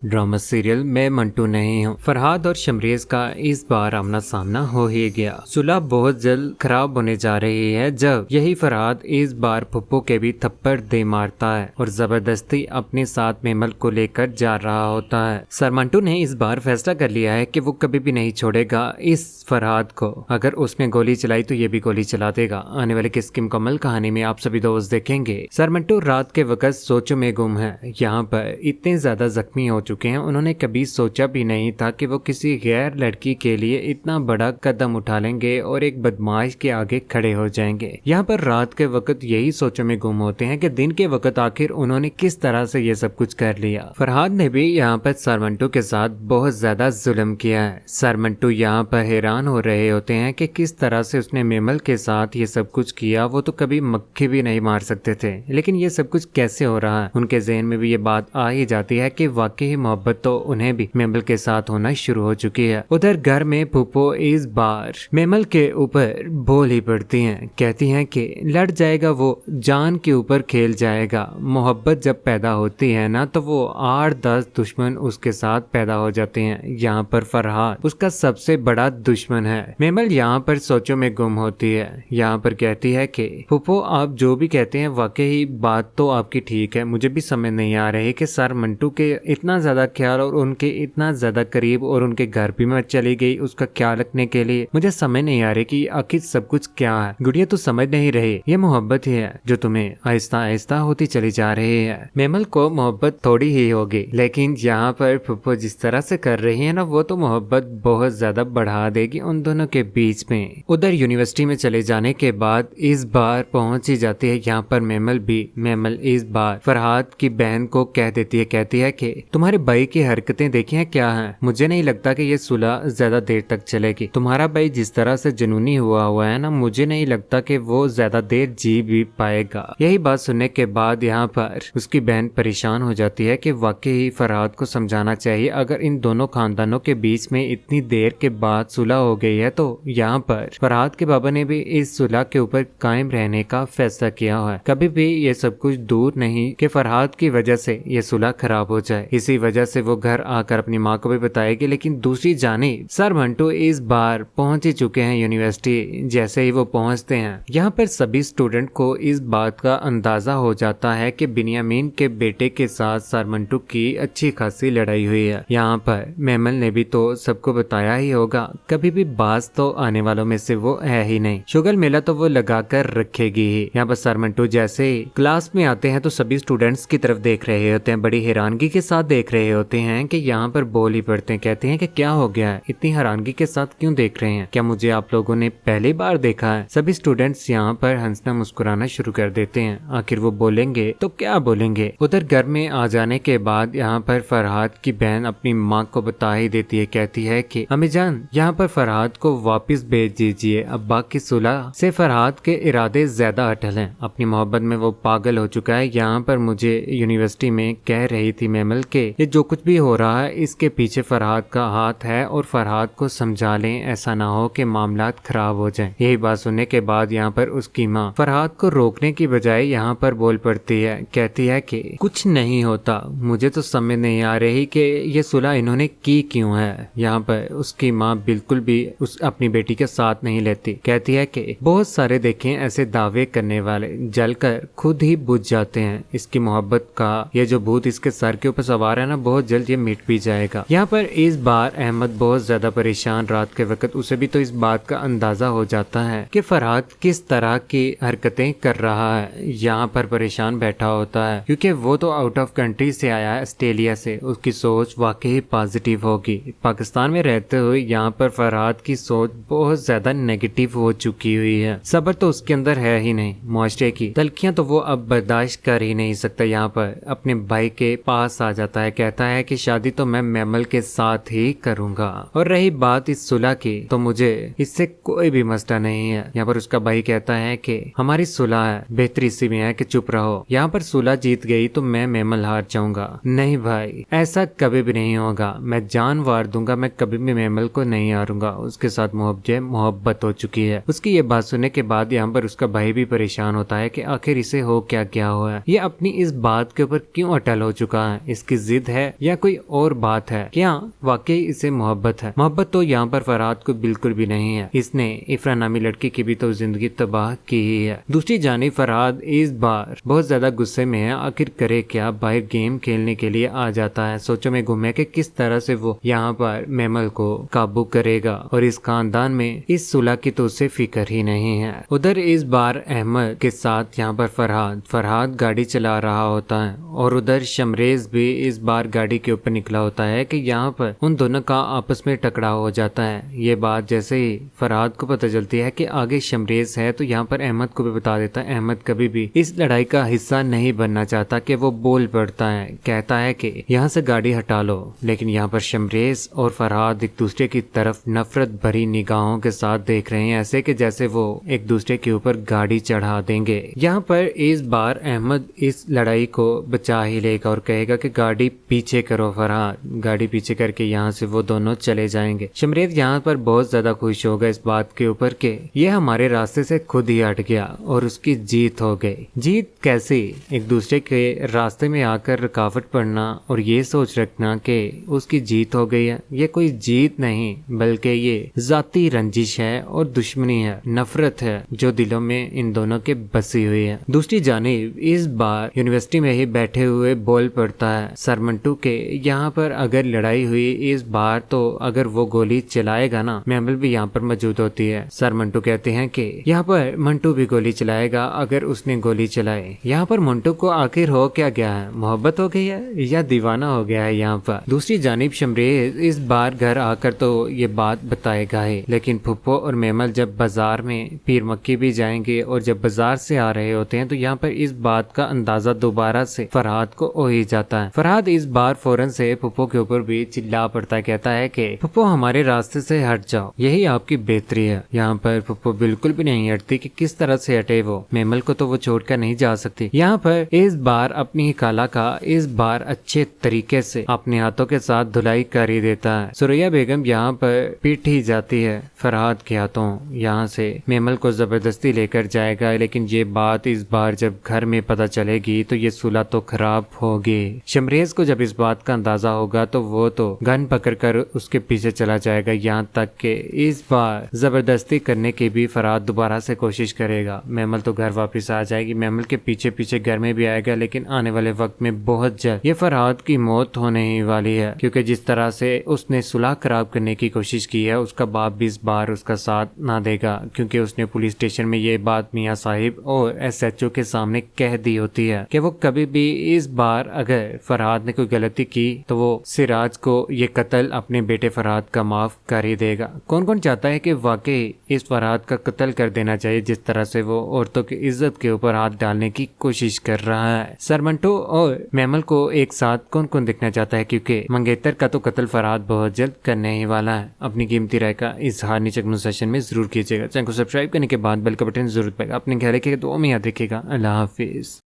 Drama serial मैं मंटू नहीं हूँ। फरहाद और शमरेज का इस बार आमना सामना हो ही गया। सुलह बहुत जल्द खराब होने जा रही है जब यही फरहाद इस बार पप्पू के भी थप्पड़ दे मारता है और जबरदस्ती अपने साथ मेमल को लेकर जा रहा होता है। सर मंटू ने इस बार फैसला कर लिया है कि वो कभी भी नहीं छोड़ेगा इस फरहाद को। अगर उसने गोली चलाई तो ये भी गोली चला देगा। आने वाले किसकी मुकम्मल कहानी में आप सभी दोस्त देखेंगे। सर मंटू रात के वक्त सोचों में गुम है। यहाँ पर इतने ज्यादा जख्मी हो चुके हैं, उन्होंने कभी सोचा भी नहीं था कि वो किसी गैर लड़की के लिए इतना बड़ा कदम उठा लेंगे और एक बदमाश के आगे खड़े हो जाएंगे। यहाँ पर रात के वक्त यही सोचों में गुम होते हैं कि दिन के वक्त आखिर उन्होंने किस तरह से ये सब कुछ कर लिया। फरहाद ने भी यहाँ पर सर मंटू के साथ बहुत ज्यादा जुल्म किया है। सर मंटू यहाँ पर हैरान हो रहे होते हैं कि किस तरह से उसने मेमल के साथ ये सब कुछ किया। वो तो कभी मक्खी भी नहीं मार सकते थे, लेकिन ये सब कुछ कैसे हो रहा है। उनके जहन में भी ये बात आ ही जाती है कि वाकई मोहब्बत तो उन्हें भी मेमल के साथ होना शुरू हो चुकी है। उधर घर में फूफो इस बार मेमल के ऊपर बोल ही पड़ती हैं। कहती हैं कि लड़ जाएगा, वो जान के ऊपर खेल जाएगा। मोहब्बत जब पैदा होती है ना तो वो 8-10 दुश्मन उसके साथ पैदा हो जाते हैं। यहाँ पर फरहाद उसका सबसे बड़ा दुश्मन है। मेमल यहाँ पर सोचों में गुम होती है। यहाँ पर कहती है कि फूफो आप जो भी कहते हैं वाकई बात तो आपकी ठीक है। मुझे भी समझ नहीं आ रही कि सर मंटू के इतना ज्यादा ख्याल और उनके इतना ज्यादा करीब और उनके घर भी मैं चली गई उसका ख्याल रखने के लिए। मुझे समझ नहीं आ रही कि आखिर सब कुछ क्या है। गुड़िया तो समझ नहीं रही, ये मोहब्बत ही है जो तुम्हें आहिस्ता आहिस्ता होती चली जा रही है। मेमल को मोहब्बत थोड़ी ही होगी, लेकिन यहाँ पर फुप्पो जिस तरह से कर रही है ना वो तो मोहब्बत बहुत ज्यादा बढ़ा देगी उन दोनों के बीच में। उधर यूनिवर्सिटी में चले जाने के बाद इस बार पहुंच ही जाती है यहाँ पर मेमल भी। मेमल इस बार फरहाद की बहन को कह देती है, कहती है कि तुम्हारे भाई की हरकतें देखी हैं क्या है। मुझे नहीं लगता कि ये सुलह ज्यादा देर तक चलेगी। तुम्हारा भाई जिस तरह से जुनूनी हुआ है ना, मुझे नहीं लगता कि वो ज्यादा देर जी भी पाएगा। यही बात सुनने के बाद यहाँ पर उसकी बहन परेशान हो जाती है कि वाकई फरहाद को समझाना चाहिए। अगर इन दोनों खानदानों के बीच में इतनी देर के बाद सुलह हो गई है तो यहाँ पर फरहाद के बाबा ने भी इस सुलह के ऊपर कायम रहने का फैसला किया है। कभी भी ये सब कुछ दूर नहीं कि फरहाद की वजह से ये सुलह खराब हो जाए। इसी वजह से वो घर आकर अपनी माँ को भी बताएगी। लेकिन दूसरी जानिब सर मंटू इस बार पहुंच ही चुके हैं यूनिवर्सिटी। जैसे ही वो पहुंचते हैं यहाँ पर सभी स्टूडेंट को इस बात का अंदाजा हो जाता है कि बिन्यामीन के बेटे के साथ सर मंटू की अच्छी खासी लड़ाई हुई है। यहाँ पर मेमल ने भी तो सबको बताया ही होगा। कभी भी बाज तो आने वालों में से वो है ही नहीं। शुगर मेला तो वो लगा कर रखेगी ही। यहाँ पर सर मंटू जैसे ही क्लास में आते हैं तो सभी स्टूडेंट्स की तरफ देख रहे होते हैं, बड़ी हैरानगी के साथ देख रहे होते हैं कि यहाँ पर बोल ही पड़ते हैं। कहते हैं कि क्या हो गया है, इतनी हैरानगी के साथ क्यों देख रहे हैं, क्या मुझे आप लोगों ने पहली बार देखा है। सभी स्टूडेंट्स यहाँ पर हंसना मुस्कुराना शुरू कर देते हैं। आखिर वो बोलेंगे तो क्या बोलेंगे। उधर घर में आ जाने के बाद यहाँ पर फरहाद की बहन अपनी माँ को बता ही देती है। कहती है कि अम्मी जान यहाँ पर फरहाद को वापस भेज दीजिए। अब बाकी सुलह से फरहाद के इरादे ज्यादा अटल हैं। अपनी मोहब्बत में वो पागल हो चुका है। यहाँ पर मुझे यूनिवर्सिटी में कह रही थी मेमल के ये जो कुछ भी हो रहा है इसके पीछे फरहाद का हाथ है और फरहाद को समझा लें, ऐसा ना हो कि मामलात खराब हो जाएं। यही बात सुनने के बाद यहाँ पर उसकी माँ फरहाद को रोकने की बजाय यहाँ पर बोल पड़ती है। कहती है कि कुछ नहीं होता, मुझे तो समझ नहीं आ रही कि ये सुलह इन्होंने की क्यों है। यहाँ पर उसकी माँ बिल्कुल भी उस अपनी बेटी के साथ नहीं लेती। कहती है कि बहुत सारे देखें ऐसे दावे करने वाले जलकर खुद ही बुझ जाते हैं। इसकी मोहब्बत का ये जो भूत इसके सर के ऊपर सवार है ना, बहुत जल्द ये मिट भी जाएगा। यहाँ पर इस बार अहमद बहुत ज्यादा परेशान रात के वक्त। उसे भी तो इस बात का अंदाजा हो जाता है कि फरहाद किस तरह की हरकतें कर रहा है। यहाँ पर परेशान बैठा होता है क्योंकि वो तो आउट ऑफ कंट्री से आया है, ऑस्ट्रेलिया से। उसकी सोच वाकई पॉजिटिव होगी। पाकिस्तान में रहते हुए यहाँ पर फरहाद की सोच बहुत ज्यादा नेगेटिव हो चुकी हुई है। सब्र तो उसके अंदर है ही नहीं। मुआशरे की तलखियां तो वो अब बर्दाश्त कर ही नहीं सकता। यहाँ पर अपने भाई के पास आ जाता है। कहता है कि शादी तो मैं मेमल के साथ ही करूंगा और रही बात इस सुलह की तो मुझे इससे कोई भी मसला नहीं है। यहाँ पर उसका भाई कहता है कि हमारी सुलह है, बेहतरी इसी में है कि चुप रहो। यहाँ पर सुलह जीत गई तो मैं मेमल हार जाऊंगा। नहीं भाई, ऐसा कभी भी नहीं होगा। मैं जान वार दूंगा, मैं कभी भी मेमल को नहीं हारूंगा। उसके साथ मुझे मोहब्बत हो चुकी है। उसकी ये बात सुनने के बाद यहाँ पर उसका भाई भी परेशान होता है कि आखिर इसे हो क्या क्या हुआ है, ये अपनी इस बात के ऊपर क्यों अटल हो चुका है। इसकी जिद जिद है या कोई और बात है? क्या वाकई इसे मोहब्बत है? मोहब्बत तो यहाँ पर फरहाद को बिल्कुल भी नहीं है। इसने इफ्रा नामी लड़की की भी तो जिंदगी तबाह की ही है। दूसरी जानिब फरहाद इस बार बहुत ज्यादा गुस्से में है। आखिर करे क्या, बाहर गेम खेलने के लिए आ जाता है। सोचो में घूमे कि किस तरह से वो यहाँ पर मेमल को काबू करेगा और इस खानदान में इस सुलह की तो उसे फिक्र ही नहीं है। उधर इस बार अहमद के साथ यहाँ पर फरहाद गाड़ी चला रहा होता है और उधर शमरेज भी इस बार गाड़ी के ऊपर निकला होता है कि यहाँ पर उन दोनों का आपस में टकराव हो जाता है। ये बात जैसे ही फरहाद को पता चलती है कि आगे शमरेज है तो यहाँ पर अहमद को भी बता देता है। अहमद कभी भी इस लड़ाई का हिस्सा नहीं बनना चाहता कि वो बोल पड़ता है, कहता है कि यहाँ से गाड़ी हटा लो। लेकिन यहाँ पर शमरेज और फरहाद एक दूसरे की तरफ नफरत भरी निगाहों के साथ देख रहे हैं, ऐसे कि जैसे वो एक दूसरे के ऊपर गाड़ी चढ़ा देंगे। यहाँ पर इस बार अहमद इस लड़ाई को बचा ही लेगा और कहेगा कि गाड़ी पीछे करो फरहाद। गाड़ी पीछे करके यहाँ से वो दोनों चले जाएंगे। शमरेज यहाँ पर बहुत ज्यादा खुश होगा इस बात के ऊपर कि ये हमारे रास्ते से खुद ही हट गया और उसकी जीत हो गई। जीत कैसी? एक दूसरे के रास्ते में आकर रुकावट पड़ना और ये सोच रखना कि उसकी जीत हो गई है। ये कोई जीत नहीं बल्कि ये जाती रंजिश है और दुश्मनी है, नफरत है जो दिलों में इन दोनों के बसी हुई है। दूसरी जानिब इस बार यूनिवर्सिटी में ही बैठे हुए बोल पड़ता है सर मंटू के यहाँ पर अगर लड़ाई हुई इस बार तो अगर वो गोली चलाएगा ना, मेमल भी यहाँ पर मौजूद होती है। सर मंटू कहते हैं कि यहाँ पर मंटू भी गोली चलाएगा अगर उसने गोली चलाए। यहाँ पर मंटू को आखिर हो क्या गया है? मोहब्बत हो गई है या दीवाना हो गया है? यहाँ पर दूसरी जानिब शमरेज इस बार घर आकर तो ये बात बताएगा ही, लेकिन फुप्पो और मेमल जब बाजार में पीर मक्की भी जाएंगे और जब बाजार से आ रहे होते हैं तो यहाँ पर इस बात का अंदाजा दोबारा से फरहाद को हो ही जाता है। फरहाद इस बार फौरन से फुप्पो के ऊपर भी चिल्ला पड़ता है, कहता है कि फुप्पो हमारे रास्ते से हट जाओ, यही आपकी बेहतरी है। यहाँ पर फुप्पो बिल्कुल भी नहीं हटती कि किस तरह से हटे वो। मेमल को तो वो छोड़कर नहीं जा सकती। यहाँ पर इस बार अपनी खाला का इस बार अच्छे तरीके से अपने हाथों के साथ धुलाई कर ही देता है। सुरैया बेगम यहाँ पर पीट ही जाती है फरहाद के हाथों। यहाँ से मेमल को जबरदस्ती लेकर जाएगा, लेकिन ये बात इस बार जब घर में पता चलेगी तो ये सुलह तो खराब होगी। शमरेज को जब इस बात का अंदाजा होगा तो वो तो गन पकड़कर उसके पीछे चला जाएगा। यहाँ तक कि इस बार जबरदस्ती करने की भी फरहाद दोबारा से कोशिश करेगा। मेमल तो घर वापस आ जाएगी, मेमल के पीछे पीछे घर में भी आएगा, लेकिन आने वाले वक्त में बहुत जल्द ये फरहाद की मौत होने ही वाली है, क्योंकि जिस तरह से उसने सुलह खराब करने की कोशिश की है उसका बाप भी इस बार उसका साथ ना देगा, क्योंकि उसने पुलिस स्टेशन में ये बात मियां साहिब और SHO के सामने कह दी होती है कि वो कभी भी इस बार अगर फरहाद ने कोई गलती की तो वो सिराज को ये कत्ल अपने बेटे फरहाद का माफ कर ही देगा। कौन कौन चाहता है कि वाकई इस फरहाद का कत्ल कर देना चाहिए जिस तरह से वो औरतों की इज्जत के ऊपर हाथ डालने की कोशिश कर रहा है। सर मंटो और मेमल को एक साथ कौन कौन देखना चाहता है, क्योंकि मंगेतर का तो कत्ल फरहाद बहुत जल्द करने ही वाला है। अपनी कीमती राय का इजहार नीचे कमेंट सेक्शन में जरूर कीजिएगा। चैनल को सब्सक्राइब करने के बाद बेल का बटन जरूर पाएगा। अपने घर के दुआ में याद रखिएगा। अल्लाह हाफिज।